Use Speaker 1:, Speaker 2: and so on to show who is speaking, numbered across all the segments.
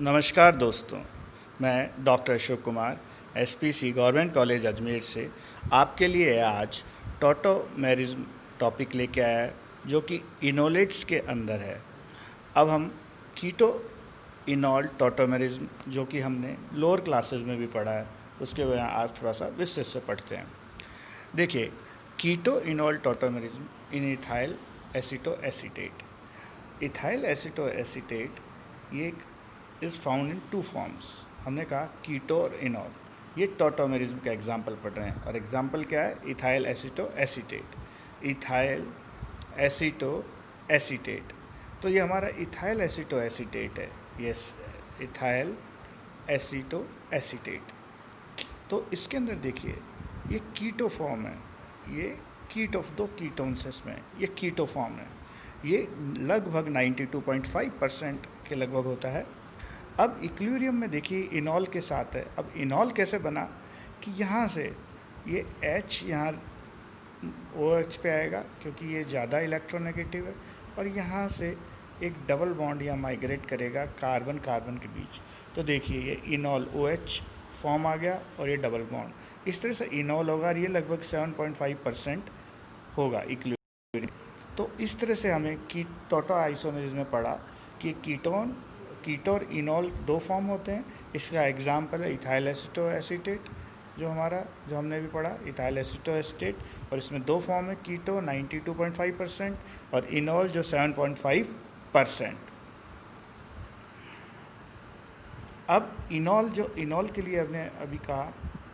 Speaker 1: नमस्कार दोस्तों, मैं doctor Ashok Kumar SPC government college Ajmer से आपके लिए आज टॉटोमेरिज्म टॉपिक लेके आया है जो कि इनोलेट्स के अंदर है। अब हम कीटो इनॉल टॉटोमेरिज्म जो कि हमने लोअर क्लासेस में भी पढ़ा है उसके वजह आज थोड़ा सा विस्तृत से पढ़ते हैं। देखिए, keto enol tautomerism in ethyl acetoacetate. Ethyl acetoacetate ये is found in two forms. हमने कहा कीटो और इनॉल, ये टॉटोमेरिज्म का एग्जाम्पल पढ़ रहे हैं और एग्जाम्पल क्या है? Ethyl acetoacetate. Ethyl aceto acetate, तो ये हमारा इथाइल एसीटो एसीटेट है। Yes, ethyl aceto acetate. तो इसके अंदर देखिए, ये कीटो फॉर्म है। ये कीटो दो कीटोन्स है इसमें, ये कीटो फॉर्म है। ये लगभग 92.5% के लगभग होता है। अब इक्विलिब्रियम में देखिए इनॉल के साथ है। अब इनॉल कैसे बना कि यहाँ से ये H यहाँ OH पे आएगा क्योंकि ये ज़्यादा इलेक्ट्रोनेगेटिव है, और यहाँ से एक डबल बॉन्ड यहाँ माइग्रेट करेगा कार्बन कार्बन के बीच। तो देखिए ये इनॉल OH फॉर्म आ गया और ये डबल बॉन्ड इस तरह से इनॉल होगा और ये लगभग 7.5% होगा इक्विलिब्रियम। तो इस तरह से हमें टॉटो आइसोमेरिज्म में पढ़ा कि कीटो और इनॉल दो फॉर्म होते हैं। इसका एग्जाम्पल है इथाइल एसीटो एसीटेट जो हमने भी पढ़ा, इथाइल एसीटो एसीटेट, और इसमें दो फॉर्म है, कीटो 92.5% और इनॉल जो 7.5%। अब इनॉल के लिए हमने अभी कहा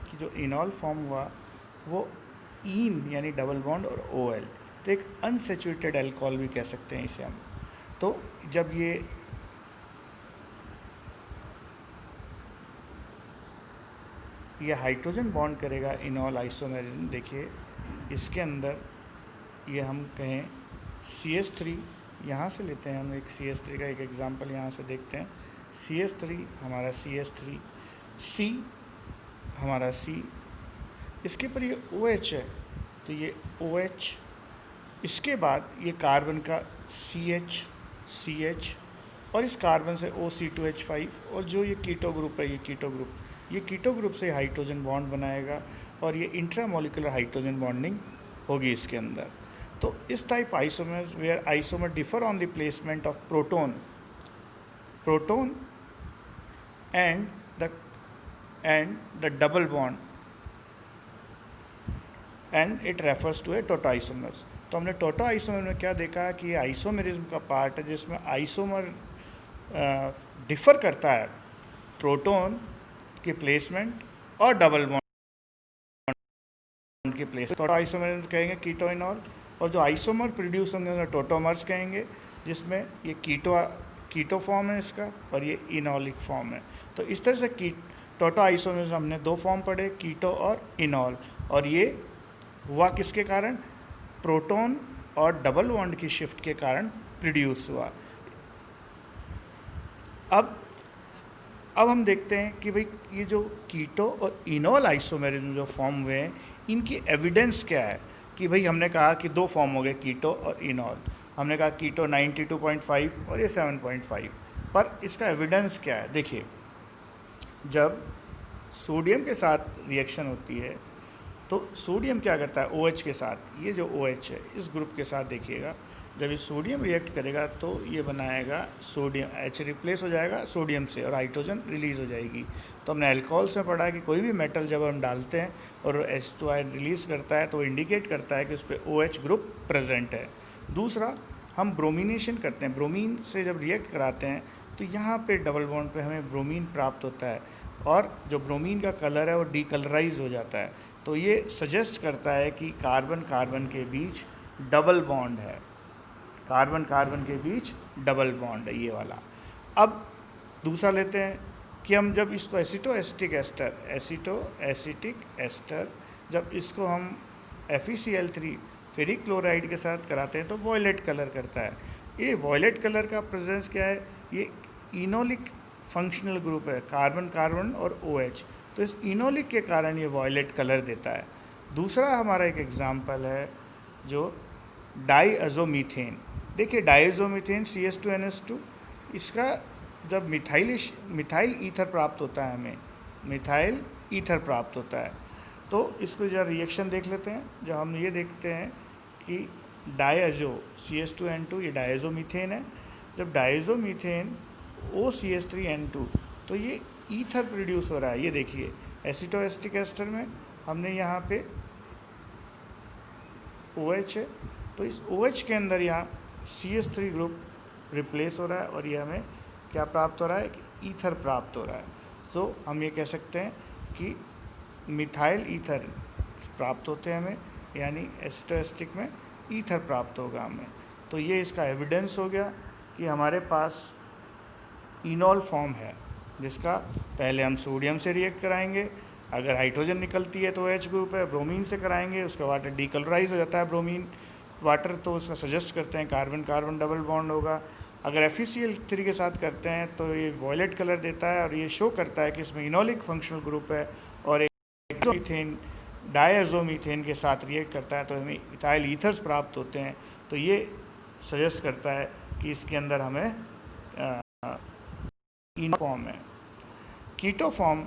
Speaker 1: कि जो इनॉल फॉर्म हुआ वो ईन यानी डबल बॉन्ड और OL, तो एक अनसेचुरेटेड अल्कोहल भी कह सकते हैं इसे हम। तो जब ये हाइड्रोजन बॉन्ड करेगा इनॉल आइसोमेरिज्म, देखिए इसके अंदर ये हम कहें CH3, यहाँ से लेते हैं हम एक CH3 का एक एग्जांपल यहाँ से देखते हैं। CH3 हमारा CH3, C हमारा C, इसके पर ये OH है तो ये OH, इसके बाद ये कार्बन का CH और इस कार्बन से O(C2H5) और जो ये कीटो ग्रुप है, ये कीटो ग्रुप से हाइड्रोजन बॉन्ड बनाएगा और ये इंट्रामोलिकुलर हाइड्रोजन बॉन्डिंग होगी इसके अंदर। तो इस type isomers where isomer differ on the placement of proton and the double bond and it refers to a tauto isomers. तो हमने टोटो आइसोमर में क्या देखा कि ये आइसोमेरिज्म का पार्ट है जिसमें आइसोमर डिफर करता है प्रोटोन की प्लेसमेंट और डबल बॉन्ड की प्लेसमेंट। टोटो आइसोमेरिज्म कहेंगे कीटो इनॉल, और जो आइसोमर प्रोड्यूस होंगे उन्हें टोटोमर्स कहेंगे, जिसमें ये कीटो फॉर्म है इसका और ये इनॉलिक फॉर्म है। तो इस तरह से टोटो आइसोमेरिज्म हमने दो फॉर्म पढ़े, कीटो और इनॉल, और ये हुआ किसके कारण? प्रोटोन और डबल बॉन्ड की शिफ्ट के कारण प्रोड्यूस हुआ। अब हम देखते हैं कि भाई ये जो कीटो और इनॉल आइसोमेरिज्म जो फॉर्म हुए हैं इनकी एविडेंस क्या है कि भाई हमने कहा कि दो फॉर्म हो गए कीटो और इनॉल। हमने कहा कीटो 92.5 और ये 7.5, पर इसका एविडेंस क्या है? देखिए, जब सोडियम के साथ रिएक्शन होती है तो सोडियम क्या करता है OH के साथ, ये जो OH है इस ग्रुप के साथ देखिएगा, जब ये सोडियम रिएक्ट करेगा तो ये बनाएगा सोडियम, H रिप्लेस हो जाएगा सोडियम से और हाइड्रोजन रिलीज़ हो जाएगी। तो हमने अल्कोहल से पढ़ा कि कोई भी मेटल जब हम डालते हैं और H2 रिलीज़ करता है तो इंडिकेट करता है कि उस पर OH ग्रुप प्रेजेंट है। दूसरा, हम ब्रोमिनेशन करते हैं, ब्रोमीन से जब रिएक्ट कराते हैं तो यहाँ पे डबल बॉन्ड पे हमें ब्रोमीन प्राप्त होता है और जो ब्रोमीन का कलर है वो डीकलराइज हो जाता है। तो ये सजेस्ट करता है कि कार्बन कार्बन के बीच डबल बॉन्ड है, कार्बन कार्बन के बीच डबल बॉन्ड है ये वाला। अब दूसरा लेते हैं कि हम जब इसको एसिटो एसिटिक एस्टर जब इसको हम FeCl3 फेरिक क्लोराइड के साथ कराते हैं तो वॉयलेट कलर करता है। ये वॉयलेट कलर का प्रेजेंस क्या है? ये इनोलिक फंक्शनल ग्रुप है, कार्बन कार्बन और OH, तो इस इनोलिक के कारण ये वॉयलेट कलर देता है। दूसरा हमारा एक एग्जाम्पल है जो डाईअज़ोमीथेन। देखिए डाईअज़ोमीथेन CH2NH2, इसका जब मिथाइल ईथर प्राप्त होता है, हमें मिथाइल ईथर प्राप्त होता है, तो इसको जरा रिएक्शन देख लेते हैं। जब हम ये देखते हैं कि डायज़ो CH2N2, ये डायज़ो मीथेन है। जब डायज़ो मीथेन OCH3N2, तो ये ईथर प्रोड्यूस हो रहा है। ये देखिए एसिटोएस्टिक एस्टर में हमने यहाँ पे OH है, तो इस OH के अंदर यहाँ CH3 ग्रुप रिप्लेस हो रहा है और ये हमें क्या प्राप्त हो रहा है कि ईथर प्राप्त हो रहा है। सो हम ये कह सकते हैं कि मिथाइल ईथर प्राप्त होते हैं हमें, यानी एसिटोएस्टिक में ईथर प्राप्त होगा हमें। तो ये इसका एविडेंस हो गया कि हमारे पास इनॉल फॉर्म है, जिसका पहले हम सोडियम से रिएक्ट कराएंगे, अगर हाइड्रोजन निकलती है तो OH ग्रुप है, ब्रोमीन से कराएंगे, उसका वाटर डीकलराइज हो जाता है ब्रोमीन वाटर, तो उसका सजेस्ट करते हैं कार्बन कार्बन डबल बॉन्ड होगा। अगर FeCl3 के साथ करते हैं तो ये वॉयलेट कलर देता है और ये शो करता है कि इसमें इनोलिक फंक्शनल ग्रुप है, और एक मीथेन डायज़ोमीथेन के साथ रिएक्ट करता है तो हमें इथाइल ईथर्स प्राप्त होते हैं। तो ये सजेस्ट करता है कि इसके अंदर हमें इनो फॉर्म है। कीटो फॉर्म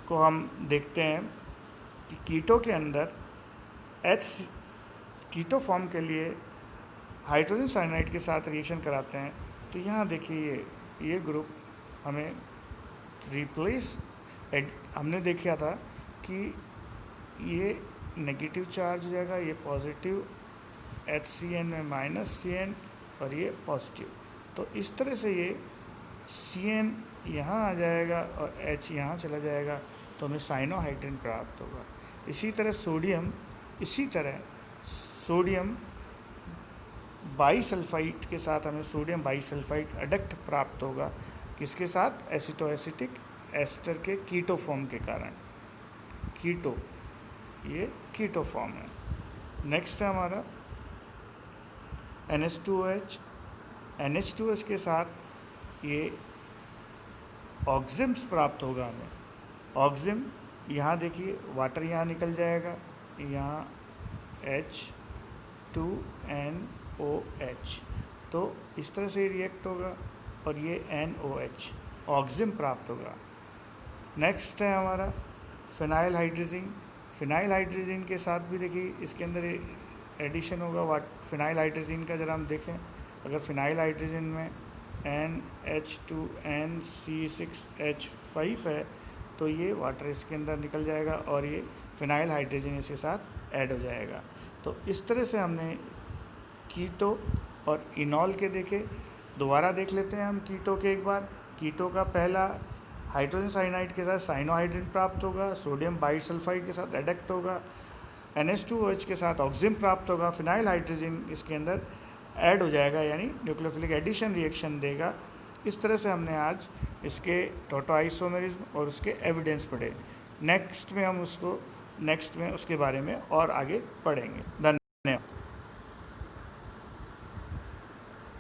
Speaker 1: को हम देखते हैं कि कीटो के अंदर कीटो फॉर्म के लिए हाइड्रोजन साइनाइड के साथ रिएक्शन कराते हैं, तो यहाँ देखिए ये ग्रुप हमें रिप्लेस हमने देखा था कि ये नेगेटिव चार्ज हो जाएगा, ये पॉजिटिव HCN में -CN और ये पॉजिटिव, तो इस तरह से ये CN यहाँ आ जाएगा और H यहाँ चला जाएगा, तो हमें साइनोहाइड्रिन प्राप्त होगा। इसी तरह सोडियम बाईसल्फाइड के साथ हमें सोडियम बाईसल्फाइड एडक्ट प्राप्त होगा, किसके साथ, एसिटोएसिटिक एस्टर के कीटो फॉर्म के कारण। कीटो, ये कीटो फॉर्म है। नेक्स्ट है हमारा NH2OH। NH2OH के साथ ये ऑक्जिम्स प्राप्त होगा हमें। ऑक्जिम, यहाँ देखिए वाटर यहाँ निकल जाएगा, यहाँ H2NOH, तो इस तरह से रिएक्ट होगा और ये NOH ऑक्जिम प्राप्त होगा। नेक्स्ट है हमारा फिनाइल हाइड्रोजिन। फिनाइल हाइड्रोजिन के साथ भी देखिए इसके अंदर एडिशन होगा फिनाइल हाइड्रोजिन का। जरा हम देखें, अगर फिनाइल हाइड्रोजिन में NH2NC6H5 है तो ये वाटर इसके अंदर निकल जाएगा और ये फिनाइल हाइड्रोजन इसके साथ ऐड हो जाएगा। तो इस तरह से हमने कीटो और इनॉल के देखे। दोबारा देख लेते हैं हम कीटो के एक बार। कीटो का पहला हाइड्रोजन साइनाइड के साथ साइनोहाइड्रिन प्राप्त होगा, सोडियम बाईसल्फाइड के साथ एडक्ट होगा, NH2OH के साथ ऑक्सिजन प्राप्त होगा, फिनाइल हाइड्रोजन इसके अंदर ऐड हो जाएगा, यानी न्यूक्लियोफिलिक एडिशन रिएक्शन देगा। इस तरह से हमने आज इसके टोटो आइसोमेरिज्म और उसके एविडेंस पढ़े। नेक्स्ट में उसके बारे में और आगे पढ़ेंगे। धन्यवाद।